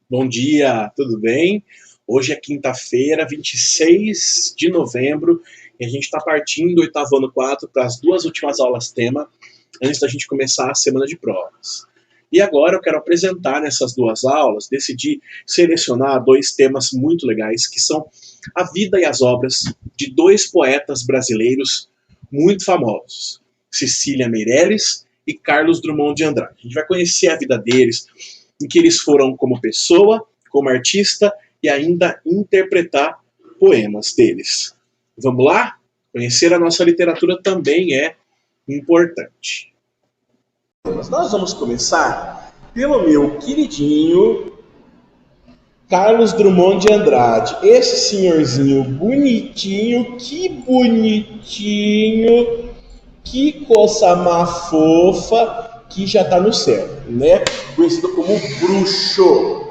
Bom dia, tudo bem? Hoje é quinta-feira, 26 de novembro, e a gente está partindo do oitavo ano 4 para as duas últimas aulas tema, antes da gente começar a semana de provas. E agora eu quero apresentar nessas duas aulas, decidi selecionar dois temas muito legais, que são a vida e as obras de dois poetas brasileiros muito famosos, Cecília Meirelles e Carlos Drummond de Andrade. A gente vai conhecer a vida deles, em que eles foram como pessoa, como artista e ainda interpretar poemas deles. Vamos lá? Conhecer a nossa literatura também é importante. Nós vamos começar pelo meu queridinho Carlos Drummond de Andrade. Esse senhorzinho bonitinho, que coisa má fofa, que já está no céu, né? Conhecido como bruxo.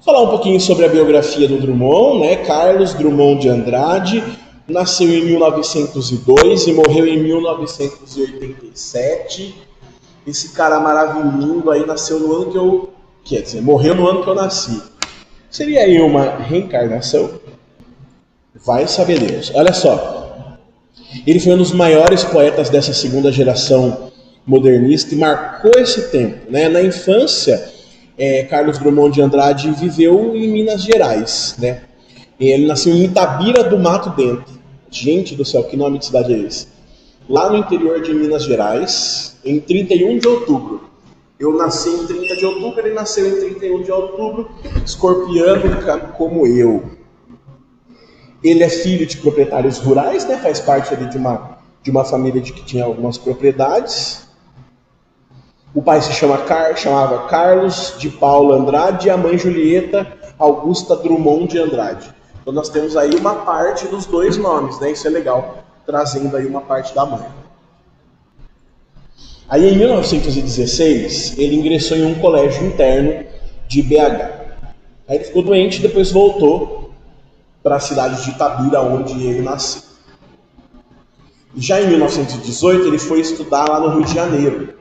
Falar um pouquinho sobre a biografia do Drummond, né? Carlos Drummond de Andrade nasceu em 1902 e morreu em 1987. Esse cara maravilhoso aí nasceu no ano que eu... Quer dizer, morreu no ano que eu nasci. Seria aí uma reencarnação? Vai saber Deus. Olha só. Ele foi um dos maiores poetas dessa segunda geração modernista e marcou esse tempo, né? Na infância, Carlos Drummond de Andrade viveu em Minas Gerais, né? Ele nasceu em Itabira do Mato Dentro. Gente do céu, que nome de cidade é esse? Lá no interior de Minas Gerais, em 31 de outubro. Eu nasci em 30 de outubro, ele nasceu em 31 de outubro, escorpiano como eu. Ele é filho de proprietários rurais, né? Faz parte ali de uma família que tinha algumas propriedades. O pai chamava Carlos de Paula Andrade e a mãe Julieta Augusta Drummond de Andrade. Então nós temos aí uma parte dos dois nomes, né? Isso é legal, trazendo aí uma parte da mãe. Aí em 1916, ele ingressou em um colégio interno de BH. Aí ele ficou doente e depois voltou para a cidade de Itabira, onde ele nasceu. Já em 1918, ele foi estudar lá no Rio de Janeiro,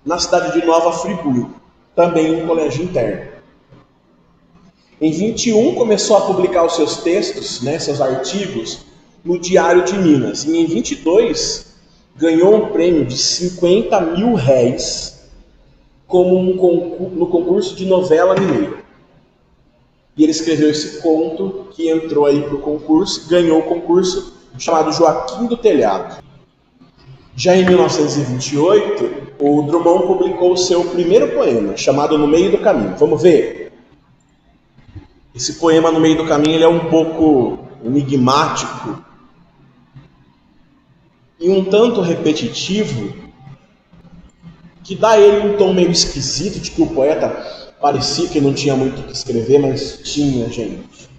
na cidade de Nova Friburgo, também um colégio interno. Em 21, começou a publicar os seus textos, né, seus artigos, no Diário de Minas. E em 22, ganhou um prêmio de 50 mil réis no concurso de novela mineira. E ele escreveu esse conto que entrou aí para o concurso, ganhou o concurso, chamado Joaquim do Telhado. Já em 1928, o Drummond publicou o seu primeiro poema, chamado No Meio do Caminho. Vamos ver? Esse poema No Meio do Caminho ele é um pouco enigmático e um tanto repetitivo, que dá a ele um tom meio esquisito, de que o poeta parecia que não tinha muito o que escrever, mas tinha, gente.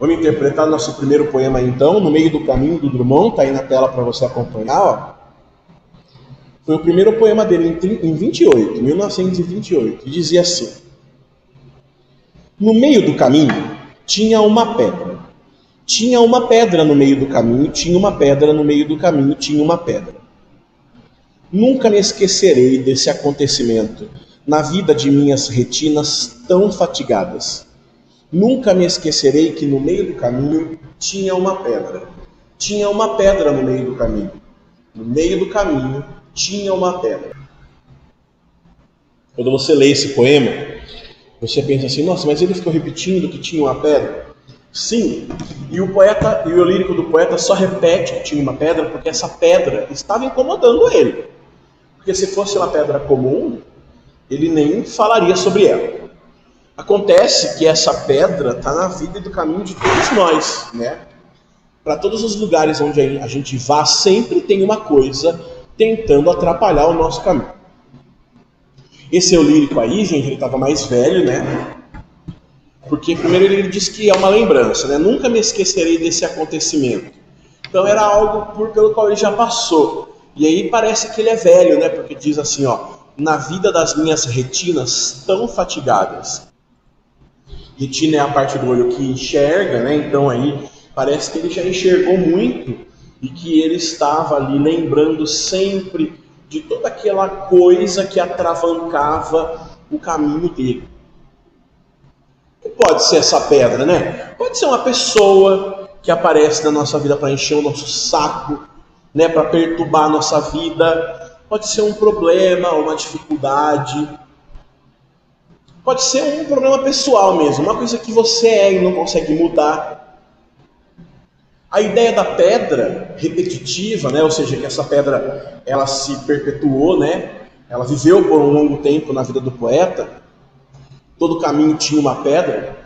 Vamos interpretar nosso primeiro poema então, No Meio do Caminho, do Drummond, está aí na tela para você acompanhar, ó. Foi o primeiro poema dele em 1928, e dizia assim: No meio do caminho tinha uma pedra. Tinha uma pedra no meio do caminho, tinha uma pedra no meio do caminho, tinha uma pedra. Nunca me esquecerei desse acontecimento na vida de minhas retinas tão fatigadas. Nunca me esquecerei que no meio do caminho tinha uma pedra. Tinha uma pedra no meio do caminho. No meio do caminho tinha uma pedra. Quando você lê esse poema, você pensa assim, nossa, mas ele ficou repetindo que tinha uma pedra? Sim, e o lírico do poeta só repete que tinha uma pedra porque essa pedra estava incomodando ele. Porque se fosse uma pedra comum, ele nem falaria sobre ela. Acontece que essa pedra está na vida e do caminho de todos nós, né? Para todos os lugares onde a gente vá, sempre tem uma coisa tentando atrapalhar o nosso caminho. Esse lírico aí, gente, ele estava mais velho, né? Porque primeiro ele diz que é uma lembrança, né? Nunca me esquecerei desse acontecimento. Então era algo pelo qual ele já passou. E aí parece que ele é velho, né? Porque diz assim, ó, na vida das minhas retinas tão fatigadas. Retina é a parte do olho que enxerga, né? Então aí parece que ele já enxergou muito e que ele estava ali lembrando sempre de toda aquela coisa que atravancava o caminho dele. O que pode ser essa pedra, né? Pode ser uma pessoa que aparece na nossa vida para encher o nosso saco, né, para perturbar a nossa vida. Pode ser um problema, uma dificuldade. Pode ser um problema pessoal mesmo, uma coisa que você é e não consegue mudar. A ideia da pedra repetitiva, né, ou seja, que essa pedra ela se perpetuou, né, ela viveu por um longo tempo na vida do poeta, todo caminho tinha uma pedra,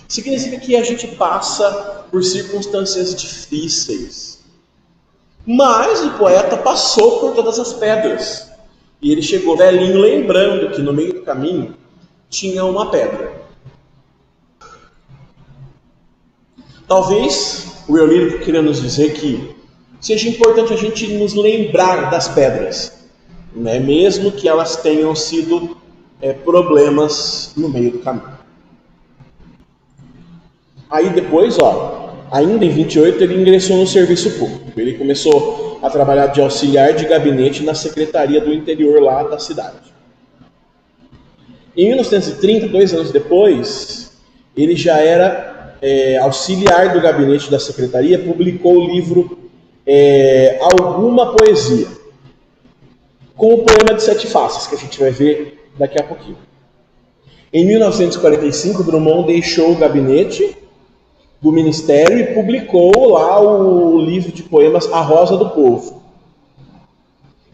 significa que a gente passa por circunstâncias difíceis. Mas o poeta passou por todas as pedras. E ele chegou velhinho lembrando que no meio do caminho tinha uma pedra. Talvez o eu lírico queria nos dizer que seja importante a gente nos lembrar das pedras, né? Mesmo que elas tenham sido problemas no meio do caminho. Aí depois, ainda em 28, ele ingressou no serviço público. Ele começou a trabalhar de auxiliar de gabinete na secretaria do interior lá da cidade. Em 1930, 2 anos depois, ele já era auxiliar do gabinete da secretaria, publicou o livro Alguma Poesia, com o poema de 7 faces, que a gente vai ver daqui a pouquinho. Em 1945, Drummond deixou o gabinete do Ministério e publicou lá o livro de poemas A Rosa do Povo.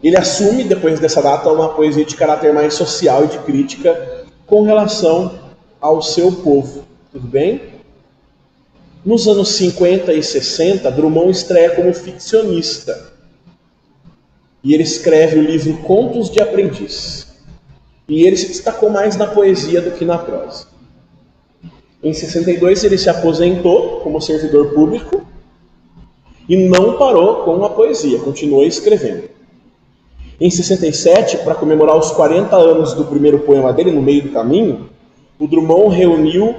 Ele assume, depois dessa data, uma poesia de caráter mais social e de crítica com relação ao seu povo. Tudo bem? Nos anos 50 e 60, Drummond estreia como ficcionista. E ele escreve o livro Contos de Aprendiz. E ele se destacou mais na poesia do que na prosa. Em 62 ele se aposentou como servidor público e não parou com a poesia, continuou escrevendo. Em 67, para comemorar os 40 anos do primeiro poema dele, No Meio do Caminho, o Drummond reuniu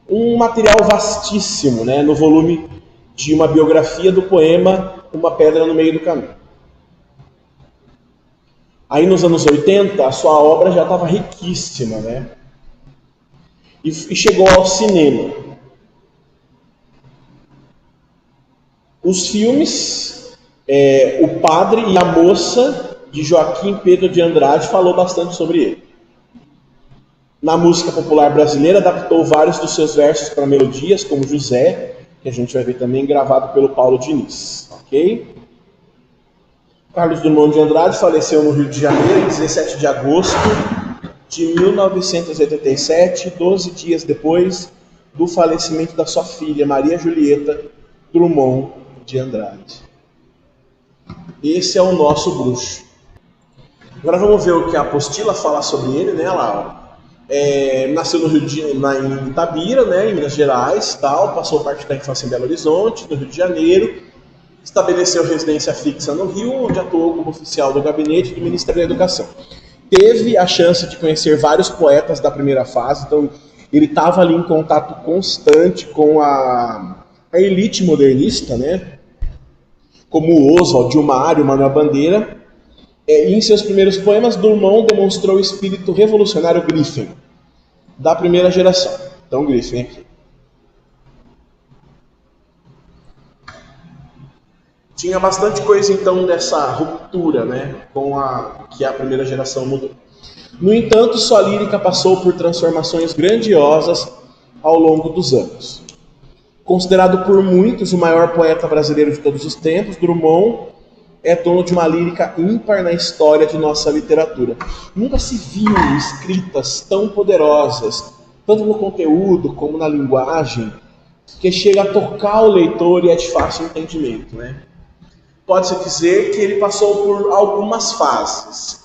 um material vastíssimo, né, no volume de uma biografia do poema Uma Pedra no Meio do Caminho. Aí nos anos 80, a sua obra já estava riquíssima, né? E chegou ao cinema. Os filmes, O Padre e a Moça, de Joaquim Pedro de Andrade, falou bastante sobre ele. Na música popular brasileira, adaptou vários dos seus versos para melodias, como José, que a gente vai ver também gravado pelo Paulo Diniz. Ok? Carlos Drummond de Andrade faleceu no Rio de Janeiro em 17 de agosto de 1987, 12 dias depois do falecimento da sua filha, Maria Julieta Drummond de Andrade. Esse é o nosso bruxo. Agora vamos ver o que a apostila fala sobre ele, né? Nasceu no em Itabira, né, em Minas Gerais, passou parte da infância em Belo Horizonte, no Rio de Janeiro, estabeleceu residência fixa no Rio, onde atuou como oficial do gabinete do Ministério da Educação. Teve a chance de conhecer vários poetas da primeira fase, então ele estava ali em contato constante com a elite modernista, né? Como o Oswald, Gilmário, Manuel Bandeira. E em seus primeiros poemas, Drummond demonstrou o espírito revolucionário Griffin, da primeira geração. Então, Griffin aqui. Tinha bastante coisa, então, dessa ruptura, né, que a primeira geração mudou. No entanto, sua lírica passou por transformações grandiosas ao longo dos anos. Considerado por muitos o maior poeta brasileiro de todos os tempos, Drummond é dono de uma lírica ímpar na história de nossa literatura. Nunca se viu escritas tão poderosas, tanto no conteúdo como na linguagem, que chega a tocar o leitor e é de fácil entendimento, né? Pode-se dizer que ele passou por algumas fases.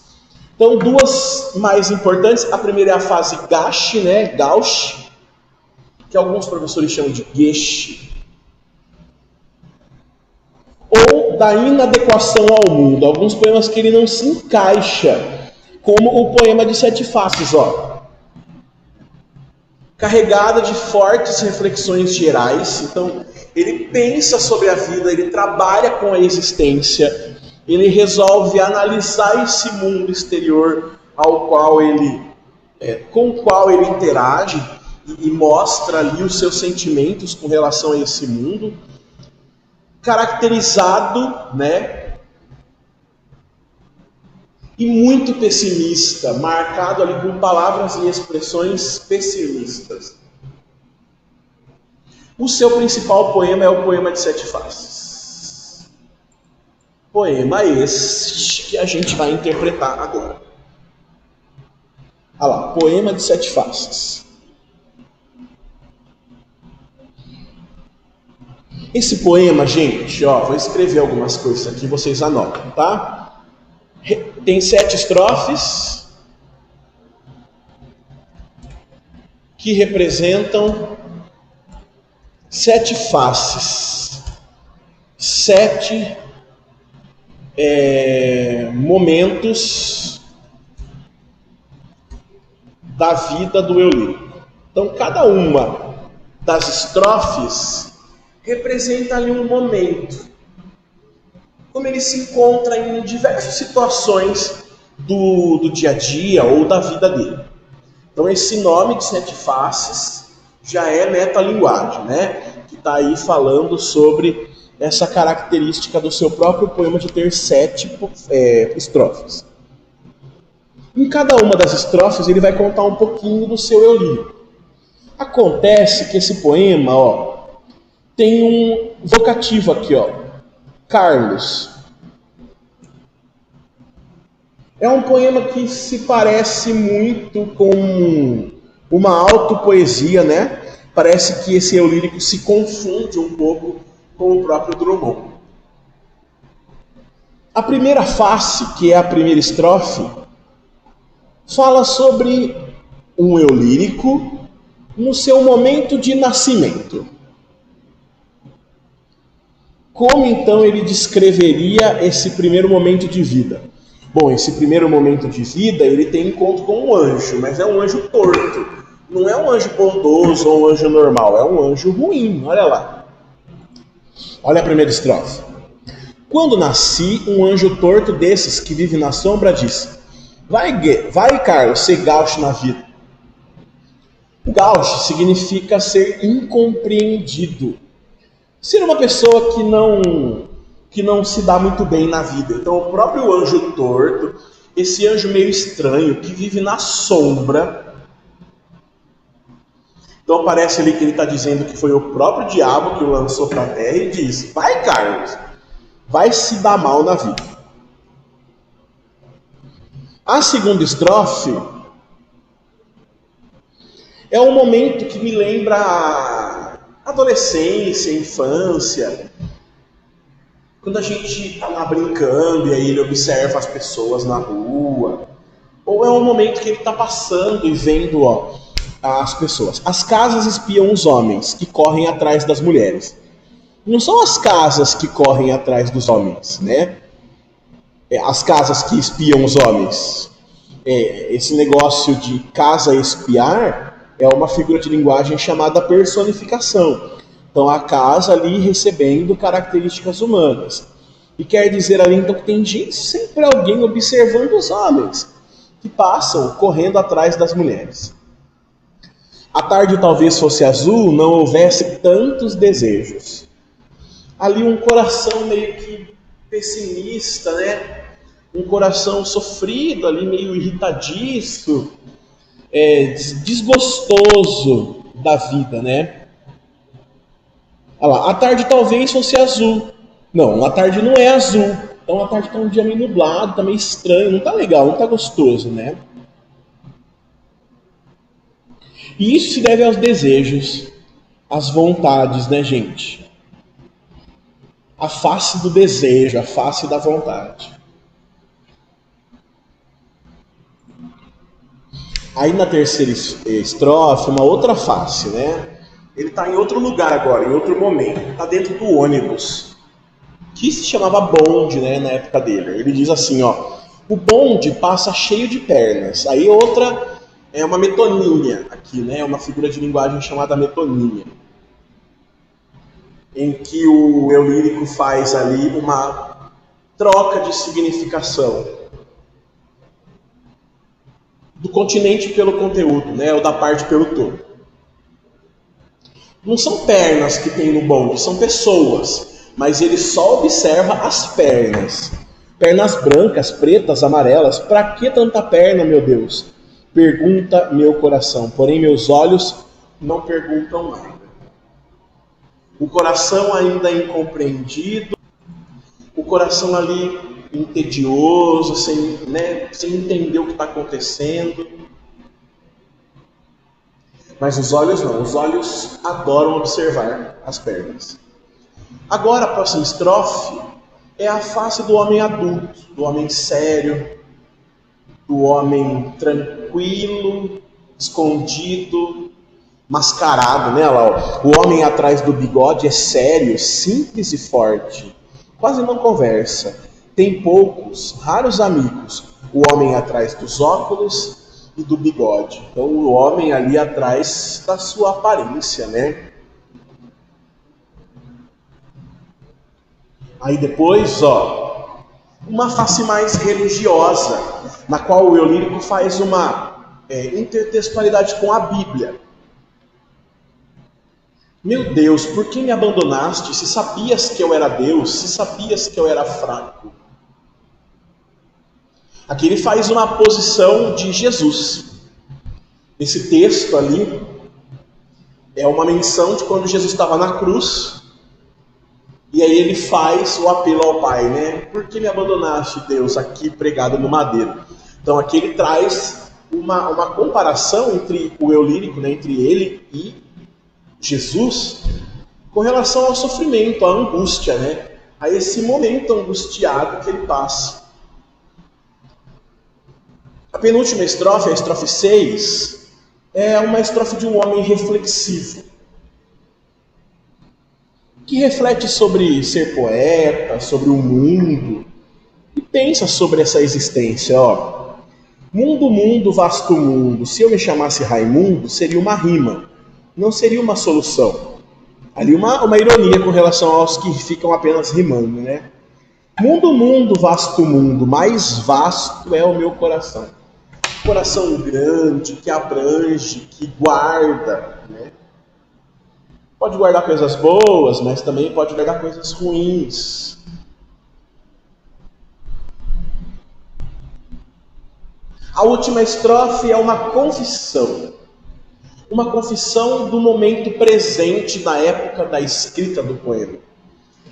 Então, 2 mais importantes. A primeira é a fase Gauche, né? Gauche, que alguns professores chamam de Gesche. Ou da inadequação ao mundo. Alguns poemas que ele não se encaixa, como o poema de 7 faces, carregada de fortes reflexões gerais. Então, ele pensa sobre a vida, ele trabalha com a existência, ele resolve analisar esse mundo exterior ao qual com o qual ele interage e mostra ali os seus sentimentos com relação a esse mundo, caracterizado, né, e muito pessimista, marcado ali por palavras e expressões pessimistas. O seu principal poema é o Poema de Sete Faces. Poema este que a gente vai interpretar agora. Olha lá, Poema de Sete Faces. Esse poema, gente, ó, vou escrever algumas coisas aqui, vocês anotam, tá? Tem 7 estrofes que representam 7 faces, 7 momentos da vida do eu lírico. Então, cada uma das estrofes representa ali um momento, como ele se encontra em diversas situações do dia a dia ou da vida dele. Então, esse nome de 7 faces já é metalinguagem, né? Que está aí falando sobre essa característica do seu próprio poema de ter 7 estrofes. Em cada uma das estrofes ele vai contar um pouquinho do seu eu lírico. Acontece que esse poema, ó, tem um vocativo aqui, ó, Carlos. É um poema que se parece muito com uma autopoesia, né? Parece que esse eu lírico se confunde um pouco com o próprio Drummond. A primeira face, que é a primeira estrofe, fala sobre um eu lírico no seu momento de nascimento. Como então ele descreveria esse primeiro momento de vida? Bom, esse primeiro momento de vida ele tem encontro com um anjo, mas é um anjo torto. Não é um anjo bondoso ou um anjo normal, é um anjo ruim, olha lá. Olha a primeira estrofe. Quando nasci, um anjo torto desses que vive na sombra disse: Vai, Carlos, ser gaucho na vida. Gaucho significa ser incompreendido. Ser uma pessoa que não se dá muito bem na vida. Então o próprio anjo torto, esse anjo meio estranho, que vive na sombra. Então parece ali que ele está dizendo que foi o próprio diabo que o lançou para a terra e diz: vai, Carlos, vai se dar mal na vida. A segunda estrofe é um momento que me lembra a adolescência, a infância, quando a gente está lá brincando e aí ele observa as pessoas na rua, ou é um momento que ele está passando e vendo, ó, as pessoas. As casas espiam os homens que correm atrás das mulheres. Não são as casas que correm atrás dos homens, né? As casas que espiam os homens. Esse negócio de casa espiar é uma figura de linguagem chamada personificação. Então a casa ali recebendo características humanas. E quer dizer ali então que tem sempre alguém observando os homens que passam correndo atrás das mulheres. A tarde talvez fosse azul, não houvesse tantos desejos. Ali um coração meio que pessimista, né? Um coração sofrido ali, meio irritadiço, desgostoso da vida, né? Olha lá, a tarde talvez fosse azul. Não, a tarde não é azul. Então a tarde está um dia meio nublado, está meio estranho, não está legal, não está gostoso, né? E isso se deve aos desejos, às vontades, né, gente? A face do desejo, a face da vontade. Aí na terceira estrofe, uma outra face, né? Ele está em outro lugar agora, em outro momento. Está dentro do ônibus, que se chamava bonde, né, na época dele. Ele diz assim, ó: o bonde passa cheio de pernas. Aí outra é uma metonímia aqui, né? Uma figura de linguagem chamada metonímia, em que o eu lírico faz ali uma troca de significação do continente pelo conteúdo, né? Ou da parte pelo todo. Não são pernas que tem no bonde, são pessoas, mas ele só observa as pernas. Pernas brancas, pretas, amarelas. Para que tanta perna, meu Deus? Pergunta meu coração, porém meus olhos não perguntam nada. O coração ainda é incompreendido, o coração ali entedioso, sem entender o que está acontecendo. Mas os olhos não, os olhos adoram observar as pernas. Agora, a próxima estrofe é a face do homem adulto, do homem sério, do homem tranquilo, escondido, mascarado, né? Lá, ó. O homem atrás do bigode é sério, simples e forte, quase não conversa, tem poucos, raros amigos. O homem atrás dos óculos e do bigode. Então o homem ali atrás da sua aparência, né? Aí depois, ó, uma face mais religiosa, na qual o eu lírico faz uma intertextualidade com a Bíblia. Meu Deus, por que me abandonaste? Se sabias que eu era Deus, se sabias que eu era fraco. Aqui ele faz uma posição de Jesus. Esse texto ali é uma menção de quando Jesus estava na cruz. E aí ele faz o apelo ao Pai, né? Por que me abandonaste, Deus, aqui pregado no madeiro? Então aqui ele traz uma comparação entre o eu lírico, né? Entre ele e Jesus, com relação ao sofrimento, à angústia, né? A esse momento angustiado que ele passa. A penúltima estrofe, a estrofe 6, é uma estrofe de um homem reflexivo, que reflete sobre ser poeta, sobre o mundo, e pensa sobre essa existência, ó. Mundo, mundo, vasto mundo, se eu me chamasse Raimundo, seria uma rima, não seria uma solução. Ali uma ironia com relação aos que ficam apenas rimando, né? Mundo, mundo, vasto mundo, mais vasto é o meu coração. Coração grande, que abrange, que guarda, né? Pode guardar coisas boas, mas também pode guardar coisas ruins. A última estrofe é uma confissão. Uma confissão do momento presente na época da escrita do poema.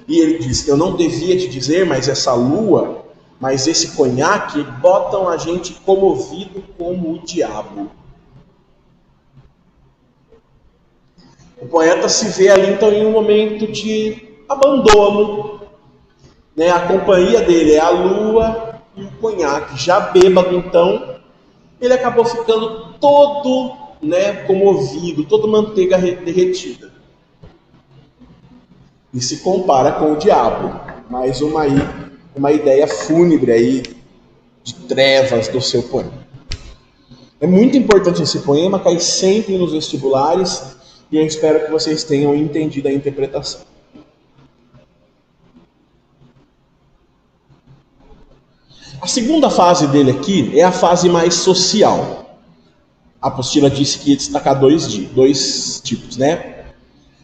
E ele diz, eu não devia te dizer, mas essa lua, mas esse conhaque botam a gente comovido como o diabo. O poeta se vê ali então em um momento de abandono, né? A companhia dele é a lua e o conhaque. Já bêbado então, ele acabou ficando todo, né, comovido, todo manteiga derretida. E se compara com o diabo. Mais uma ideia fúnebre aí de trevas do seu poema. É muito importante esse poema, cai sempre nos vestibulares e eu espero que vocês tenham entendido a interpretação. A segunda fase dele aqui é a fase mais social. A apostila disse que ia destacar dois tipos, né?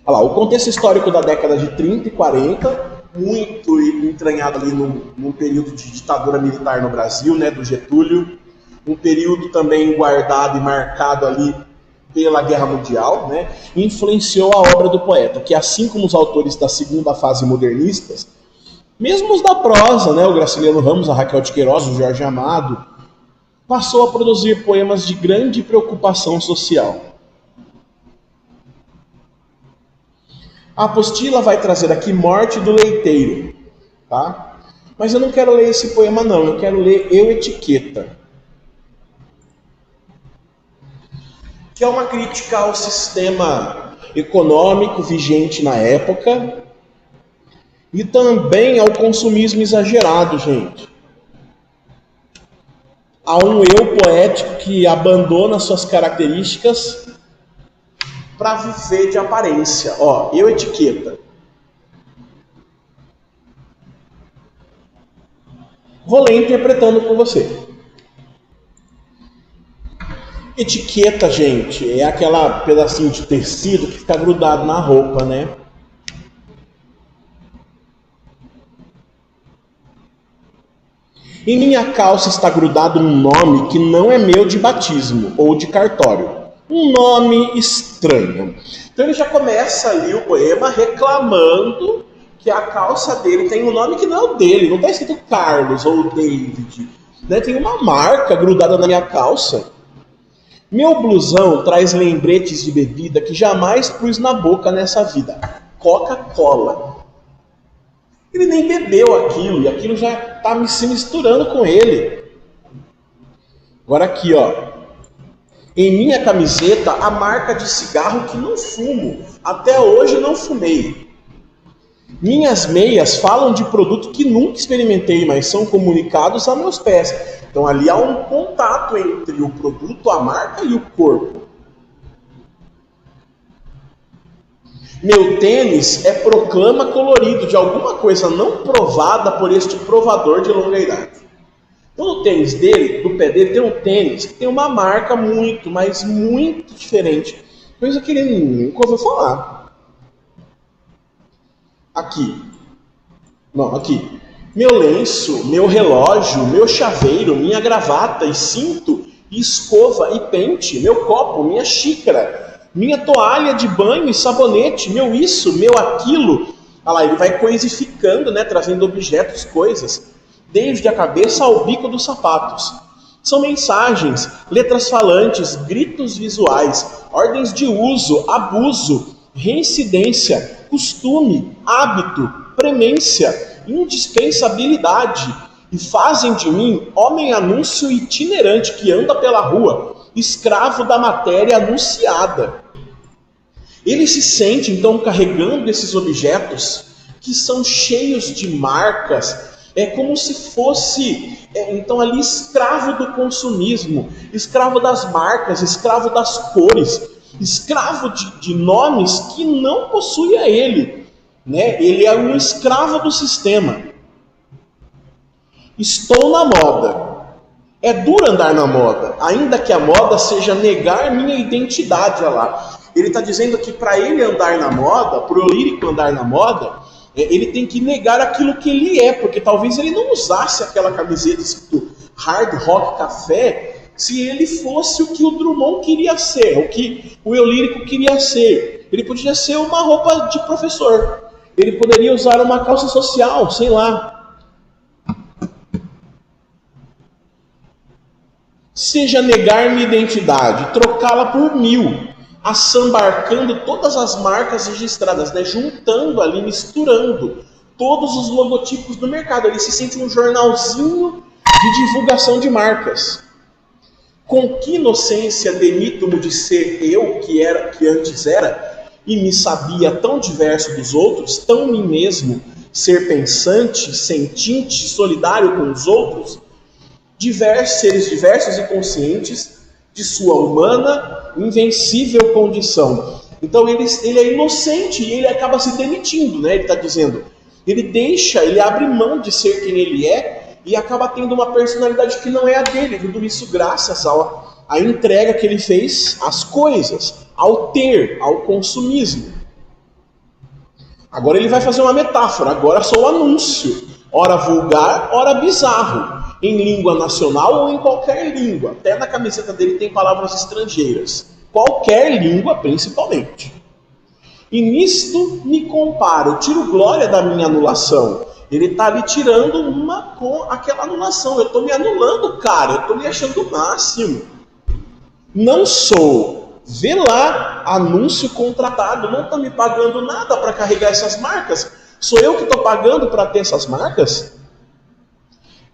Olha lá, o contexto histórico da década de 30 e 40, muito entranhado ali num período de ditadura militar no Brasil, né, do Getúlio, um período também guardado e marcado ali pela Guerra Mundial, né, influenciou a obra do poeta, que assim como os autores da segunda fase modernistas, mesmo os da prosa, né, o Graciliano Ramos, a Raquel de Queiroz, o Jorge Amado, passou a produzir poemas de grande preocupação social. A apostila vai trazer aqui Morte do Leiteiro, tá? Mas eu não quero ler esse poema não, eu quero ler Eu Etiqueta, que é uma crítica ao sistema econômico vigente na época e também ao consumismo exagerado, gente. Há um eu poético que abandona suas características para viver de aparência. Ó, Eu Etiqueta. Vou ler interpretando com você. Etiqueta, gente, é aquela pedacinho de tecido que fica grudado na roupa, né? Em minha calça está grudado um nome que não é meu de batismo ou de cartório. Um nome estranho. Então ele já começa ali o poema reclamando que a calça dele tem um nome que não é o dele. Não está escrito Carlos ou David. Né? Tem uma marca grudada na minha calça. Meu blusão traz lembretes de bebida que jamais pus na boca nessa vida. Coca-Cola. Ele nem bebeu aquilo, e aquilo já está se misturando com ele. Agora aqui, ó. Em minha camiseta, a marca de cigarro que não fumo. Até hoje não fumei. Minhas meias falam de produto que nunca experimentei, mas são comunicados a meus pés. Então ali há um contato entre o produto, a marca e o corpo. Meu tênis é proclama colorido de alguma coisa não provada por este provador de longa idade. Então no tênis dele, do pé dele, tem um tênis que tem uma marca muito, mas muito diferente. Coisa que ele nunca ouviu falar. Aqui. Não, aqui. Meu lenço, meu relógio, meu chaveiro, minha gravata e cinto, e escova e pente, meu copo, minha xícara, minha toalha de banho e sabonete, meu isso, meu aquilo. Olha lá, ele vai coisificando, né, trazendo objetos, coisas, desde a cabeça ao bico dos sapatos. São mensagens, letras falantes, gritos visuais, ordens de uso, abuso, reincidência, costume, hábito, premência, indispensabilidade, e fazem de mim homem anúncio itinerante que anda pela rua, escravo da matéria anunciada. Ele se sente então carregando esses objetos que são cheios de marcas, é como se fosse então ali escravo do consumismo, escravo das marcas, escravo das cores, escravo de nomes que não possuía ele, né? Ele é um escravo do sistema. Estou na moda. É duro andar na moda, ainda que a moda seja negar minha identidade. Olha lá. Ele está dizendo que para ele andar na moda, para o lírico andar na moda, ele tem que negar aquilo que ele é, porque talvez ele não usasse aquela camiseta escrito Hard Rock Café se ele fosse o que o Drummond queria ser, o que o eu lírico queria ser. Ele podia ser uma roupa de professor, ele poderia usar uma calça social, sei lá. Seja negar minha identidade, trocá-la por 1000, assambarcando todas as marcas registradas, né? Juntando ali, misturando todos os logotipos do mercado. Ele se sente um jornalzinho de divulgação de marcas. Com que inocência demito-me de ser eu, que antes era, e me sabia tão diverso dos outros, tão mim mesmo, ser pensante, sentinte, solidário com os outros, seres diversos e conscientes de sua humana, invencível condição. Então ele é inocente e ele acaba se demitindo, né? Ele está dizendo, ele abre mão de ser quem ele é e acaba tendo uma personalidade que não é a dele. Tudo isso graças à entrega que ele fez às coisas, ao ter, ao consumismo. Agora ele vai fazer uma metáfora, agora sou o anúncio, ora vulgar, ora bizarro, em língua nacional ou em qualquer língua. Até na camiseta dele tem palavras estrangeiras. Qualquer língua, principalmente. E nisto me comparo, tiro glória da minha anulação. Ele está ali tirando uma com aquela anulação. Eu estou me anulando, cara. Eu estou me achando o máximo. Não sou. Vê lá, anúncio contratado. Não está me pagando nada para carregar essas marcas. Sou eu que estou pagando para ter essas marcas?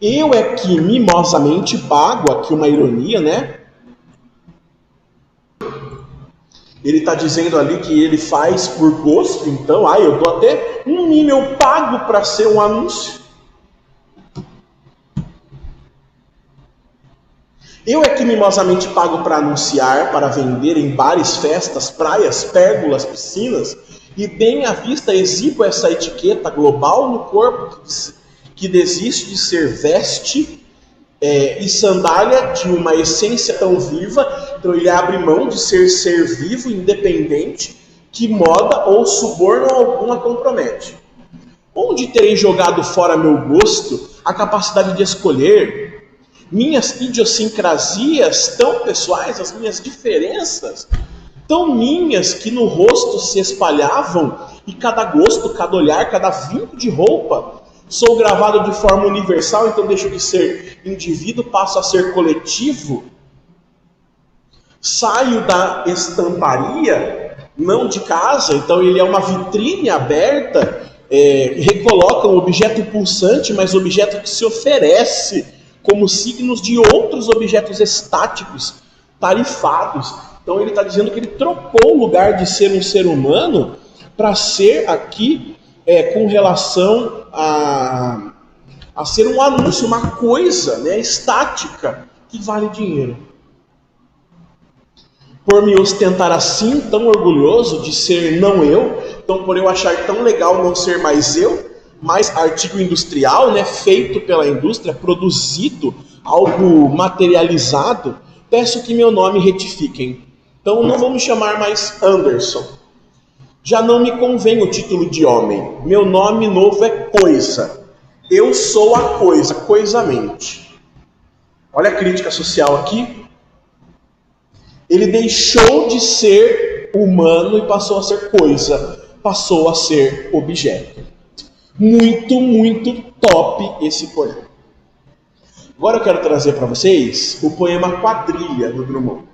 Eu é que mimosamente pago, aqui uma ironia, né? Ele está dizendo ali que ele faz por gosto, então, eu dou até um mimo, eu pago para ser um anúncio. Eu é que mimosamente pago para anunciar, para vender em bares, festas, praias, pérgolas, piscinas, e bem à vista exibo essa etiqueta global no corpo que desiste de ser veste e sandália de uma essência tão viva, então ele abre mão de ser vivo, independente, que moda ou suborno alguma compromete. Onde terei jogado fora meu gosto, a capacidade de escolher, minhas idiosincrasias tão pessoais, as minhas diferenças, tão minhas que no rosto se espalhavam, e cada gosto, cada olhar, cada vinco de roupa, sou gravado de forma universal, então deixo de ser indivíduo, passo a ser coletivo. Saio da estamparia, não de casa, então ele é uma vitrine aberta, recoloca um objeto pulsante, mas objeto que se oferece como signos de outros objetos estáticos, tarifados. Então ele está dizendo que ele trocou o lugar de ser um ser humano para ser aqui com relação a ser um anúncio, uma coisa, né, estática, que vale dinheiro. Por me ostentar assim, tão orgulhoso de ser não eu, então por eu achar tão legal não ser mais eu, mais artigo industrial, né, feito pela indústria, produzido, algo materializado, peço que meu nome retifiquem. Então não vou me chamar mais Anderson. Já não me convém o título de homem. Meu nome novo é Coisa. Eu sou a coisa, coisamente. Olha a crítica social aqui. Ele deixou de ser humano e passou a ser coisa. Passou a ser objeto. Muito, muito top esse poema. Agora eu quero trazer para vocês o poema Quadrilha, do Drummond.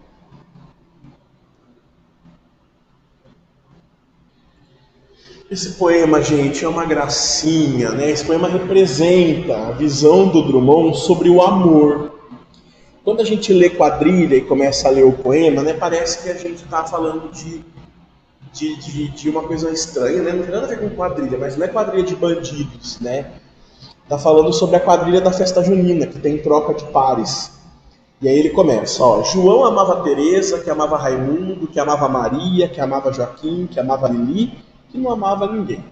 Esse poema, gente, é uma gracinha, né? Esse poema representa a visão do Drummond sobre o amor. Quando a gente lê Quadrilha e começa a ler o poema, né, parece que a gente está falando de uma coisa estranha, né? Não tem nada a ver com quadrilha, mas não é quadrilha de bandidos, né? Está falando sobre a quadrilha da festa junina, que tem troca de pares. E aí ele começa, ó, João amava Teresa, que amava Raimundo, que amava Maria, que amava Joaquim, que amava Lili, que não amava ninguém.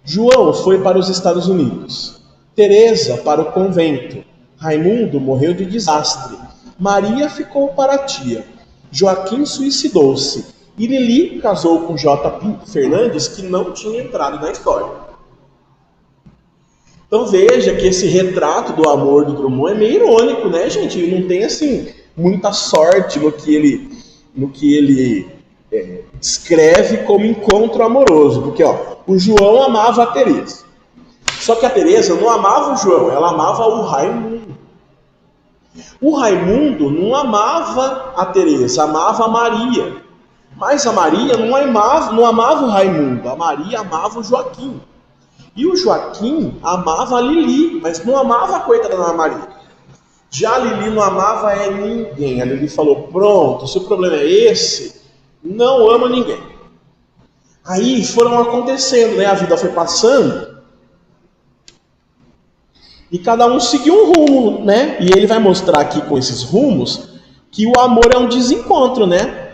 João foi para os Estados Unidos, Teresa para o convento, Raimundo morreu de desastre, Maria ficou para a tia, Joaquim suicidou-se e Lili casou com J. Pinto Fernandes, que não tinha entrado na história. Então veja que esse retrato do amor do Drummond é meio irônico, né, gente? Ele não tem, assim, muita sorte no que ele descreve como encontro amoroso, porque ó, o João amava a Teresa. Só que a Teresa não amava o João, ela amava o Raimundo. O Raimundo não amava a Teresa, amava a Maria. Mas a Maria não amava o Raimundo, a Maria amava o Joaquim. E o Joaquim amava a Lili, mas não amava a coitada da Maria. Já a Lili não amava ninguém. A Lili falou, pronto, se o problema é esse, não ama ninguém. Aí foram acontecendo, né? A vida foi passando e cada um seguiu um rumo, né? E ele vai mostrar aqui com esses rumos que o amor é um desencontro, né?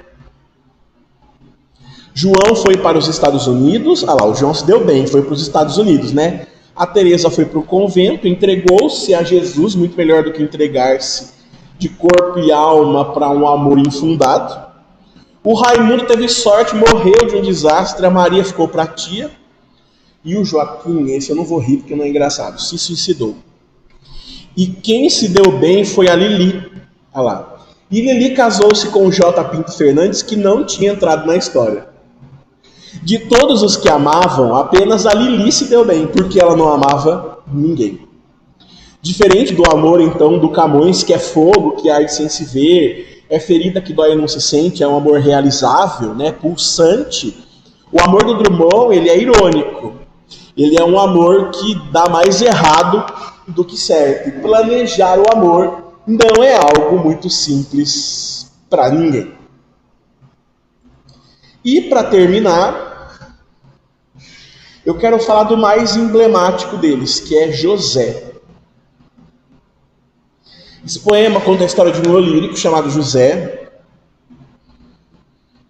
João foi para os Estados Unidos, o João se deu bem, foi para os Estados Unidos, né? A Teresa foi para o convento, entregou-se a Jesus, muito melhor do que entregar-se de corpo e alma para um amor infundado. O Raimundo teve sorte, morreu de um desastre, a Maria ficou para a tia. E o Joaquim, esse eu não vou rir porque não é engraçado, se suicidou. E quem se deu bem foi a Lili. Olha lá. E Lili casou-se com o J. Pinto Fernandes, que não tinha entrado na história. De todos os que amavam, apenas a Lili se deu bem, porque ela não amava ninguém. Diferente do amor, então, do Camões, que é fogo, que arde sem se ver, é ferida que dói e não se sente, é um amor realizável, né, pulsante. O amor do Drummond, ele é irônico. Ele é um amor que dá mais errado do que certo. E planejar o amor não é algo muito simples para ninguém. E para terminar, eu quero falar do mais emblemático deles, que é José. Esse poema conta a história de um lírico chamado José,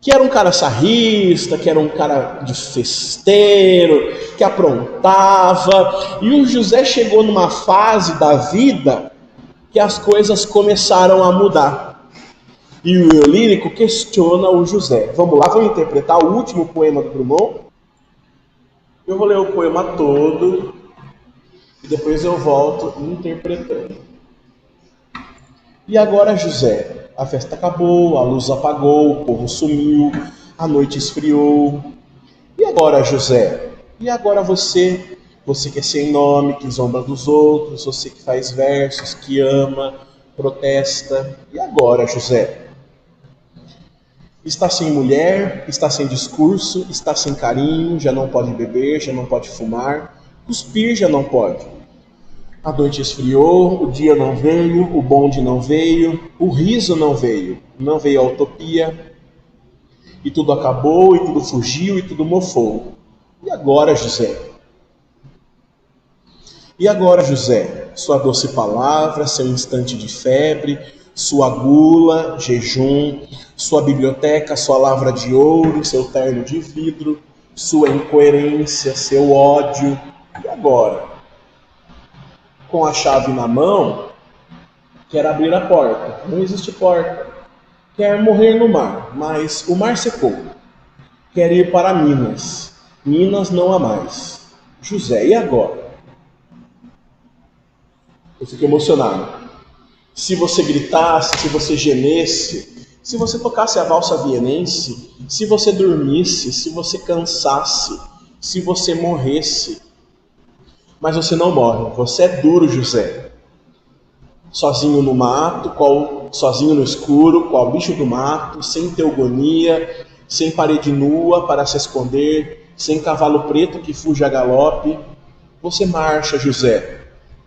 que era um cara sarrista, que era um cara de festeiro, que aprontava. E o José chegou numa fase da vida que as coisas começaram a mudar. E o eu lírico questiona o José. Vamos lá, vamos interpretar o último poema do Drummond. Eu vou ler o poema todo e depois eu volto interpretando. E agora, José, a festa acabou, a luz apagou, o povo sumiu, a noite esfriou. E agora, José? E agora você? Você que é sem nome, que zomba dos outros, você que faz versos, que ama, protesta. E agora, José? Está sem mulher, está sem discurso, está sem carinho, já não pode beber, já não pode fumar, cuspir já não pode. A noite esfriou, o dia não veio, o bonde não veio, o riso não veio a utopia, e tudo acabou, e tudo fugiu, e tudo mofou. E agora, José? E agora, José? Sua doce palavra, seu instante de febre, sua gula, jejum, sua biblioteca, sua lavra de ouro, seu terno de vidro, sua incoerência, seu ódio. E agora? Com a chave na mão, quer abrir a porta. Não existe porta. Quer morrer no mar, mas o mar secou. Quer ir para Minas. Minas não há mais. José, e agora? Eu fico emocionado. Se você gritasse, se você gemesse, se você tocasse a valsa vienense, se você dormisse, se você cansasse, se você morresse. Mas você não morre, você é duro, José. Sozinho no mato, sozinho no escuro, qual bicho do mato, sem teogonia, sem parede nua para se esconder, sem cavalo preto que fuge a galope. Você marcha, José.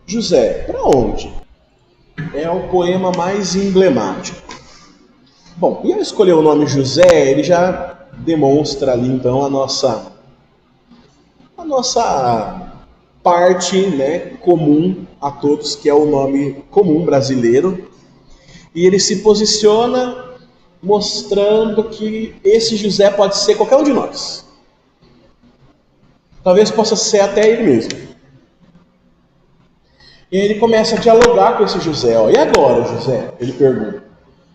José, para onde? É o poema mais emblemático. Bom, e ao escolher o nome José, ele já demonstra ali então a nossa parte, né, comum a todos, que é o nome comum brasileiro. E ele se posiciona mostrando que esse José pode ser qualquer um de nós. Talvez possa ser até ele mesmo. E ele começa a dialogar com esse José. Ó. E agora, José? Ele pergunta.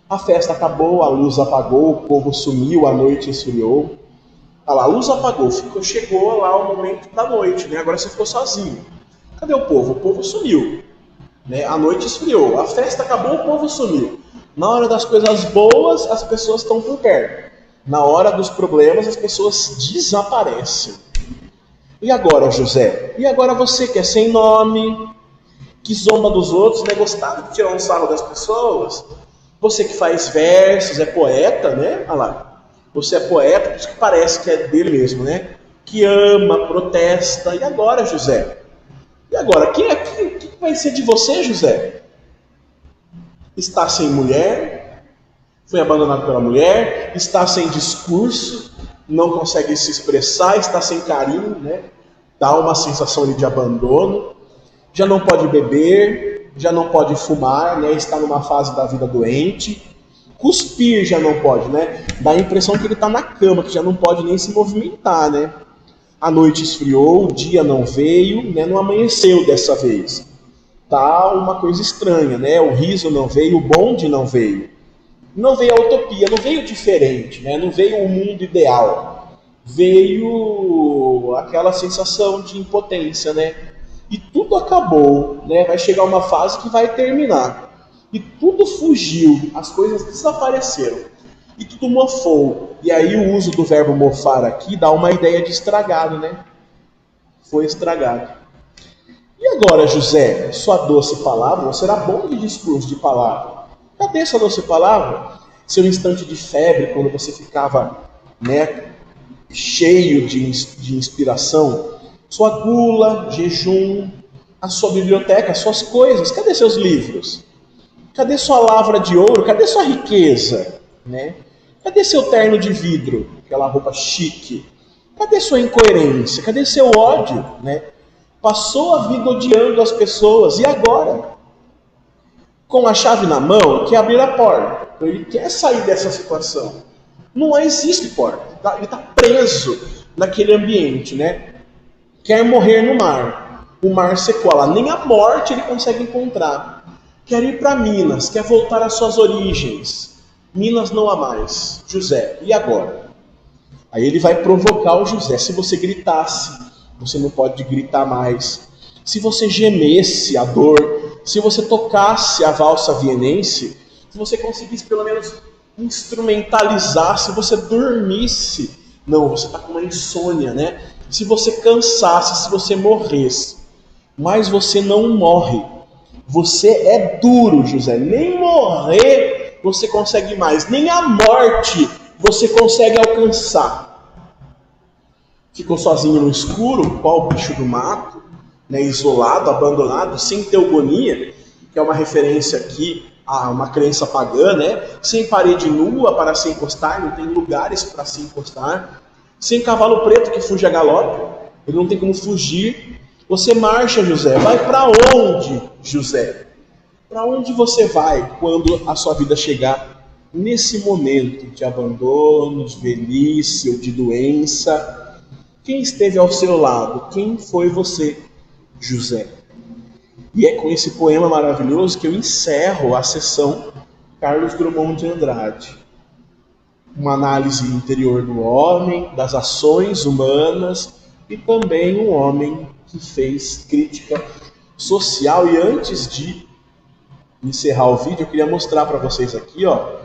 A festa acabou, a luz apagou, o povo sumiu, a noite esfriou. Olha lá, a luz apagou, chegou lá o momento da noite, né? Agora você ficou sozinho. Cadê o povo? O povo sumiu. Né? A noite esfriou, a festa acabou, o povo sumiu. Na hora das coisas boas, as pessoas estão por perto. Na hora dos problemas, as pessoas desaparecem. E agora, José? E agora você que é sem nome, que zomba dos outros, né? Gostava de tirar um sarro das pessoas. Você que faz versos, é poeta, né? Olha lá. Você é poeta, por isso que parece que é dele mesmo, né? Que ama, protesta. E agora, José? E agora? O que vai ser de você, José? Está sem mulher, foi abandonado pela mulher, está sem discurso, não consegue se expressar, está sem carinho, né? Dá uma sensação de abandono, já não pode beber, já não pode fumar, né? Está numa fase da vida doente. Cuspir já não pode, né? Dá a impressão que ele está na cama, que já não pode nem se movimentar, né? A noite esfriou, o dia não veio, né? Não amanheceu dessa vez. Tá uma coisa estranha, né? O riso não veio, o bonde não veio. Não veio a utopia, não veio diferente, né? Não veio o mundo ideal. Veio aquela sensação de impotência, né? E tudo acabou, né? Vai chegar uma fase que vai terminar. E tudo fugiu, as coisas desapareceram. E tudo mofou. E aí o uso do verbo mofar aqui dá uma ideia de estragado, né? Foi estragado. E agora, José, sua doce palavra, você era bom de discurso, de palavra. Cadê sua doce palavra? Seu instante de febre, quando você ficava, né, cheio de inspiração. Sua gula, jejum, a sua biblioteca, as suas coisas. Cadê seus livros? Cadê sua lavra de ouro? Cadê sua riqueza? Né? Cadê seu terno de vidro? Aquela roupa chique. Cadê sua incoerência? Cadê seu ódio? Né? Passou a vida odiando as pessoas. E agora? Com a chave na mão, quer abrir a porta. Então ele quer sair dessa situação. Não existe porta. Ele está preso naquele ambiente, né? Quer morrer no mar. O mar secou lá. Nem a morte ele consegue encontrar. Quer ir para Minas. Quer voltar às suas origens. Minas não há mais. José, e agora? Aí ele vai provocar o José. Se você gritasse, você não pode gritar mais. Se você gemesse a dor, se você tocasse a valsa vienense, se você conseguisse pelo menos instrumentalizar, se você dormisse, não, você está com uma insônia, né? Se você cansasse, se você morresse, mas você não morre. Você é duro, José. Nem morrer você consegue mais, nem a morte você consegue alcançar. Ficou sozinho no escuro, qual bicho do mato, né, isolado, abandonado, sem teogonia, que é uma referência aqui a uma crença pagã, né? Sem parede nua para se encostar, não tem lugares para se encostar. Sem cavalo preto que fuge a galope, ele não tem como fugir. Você marcha, José. Vai para onde, José? Para onde você vai quando a sua vida chegar nesse momento de abandono, de velhice ou de doença? Quem esteve ao seu lado? Quem foi você, José? E é com esse poema maravilhoso que eu encerro a sessão Carlos Drummond de Andrade. Uma análise interior do homem, das ações humanas e também um homem que fez crítica social. E antes de encerrar o vídeo, eu queria mostrar para vocês aqui, ó.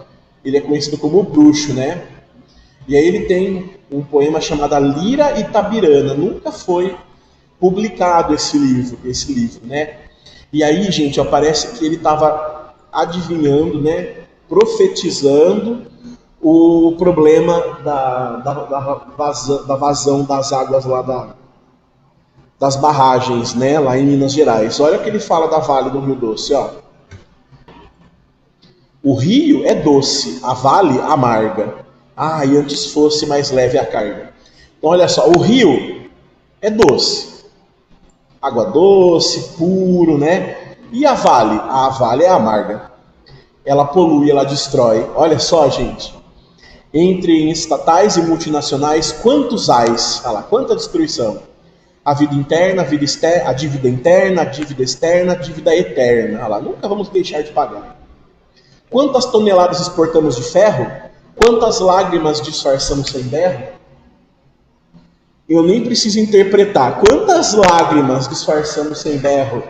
Ele é conhecido como Bruxo, né? E aí ele tem um poema chamado A Lira Itabirana. Nunca foi publicado esse livro, né? E aí, gente, ó, parece que ele estava adivinhando, né? Profetizando o problema da vazão das águas lá das barragens, né? Lá em Minas Gerais. Olha o que ele fala da Vale do Rio Doce, ó. O rio é doce, a vale amarga. Ah, e antes fosse mais leve a carga. Então, olha só, o rio é doce. Água doce, puro, né? E a vale? A vale é amarga. Ela polui, ela destrói. Olha só, gente. Entre estatais e multinacionais, quantos ais? Olha lá, quanta destruição. A vida interna, a vida externa, a dívida interna, a dívida externa, a dívida eterna. Olha lá, nunca vamos deixar de pagar. Quantas toneladas exportamos de ferro? Quantas lágrimas disfarçamos sem berro? Eu nem preciso interpretar. Quantas lágrimas disfarçamos sem berro?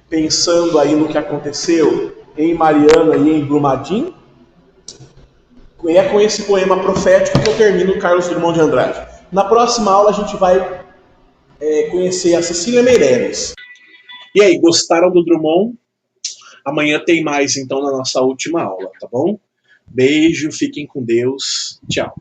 Pensando aí no que aconteceu em Mariana e em Brumadinho. E é com esse poema profético que eu termino Carlos Drummond de Andrade. Na próxima aula a gente vai conhecer a Cecília Meirelles. E aí, gostaram do Drummond? Amanhã tem mais então na nossa última aula, tá bom? Beijo, fiquem com Deus. Tchau.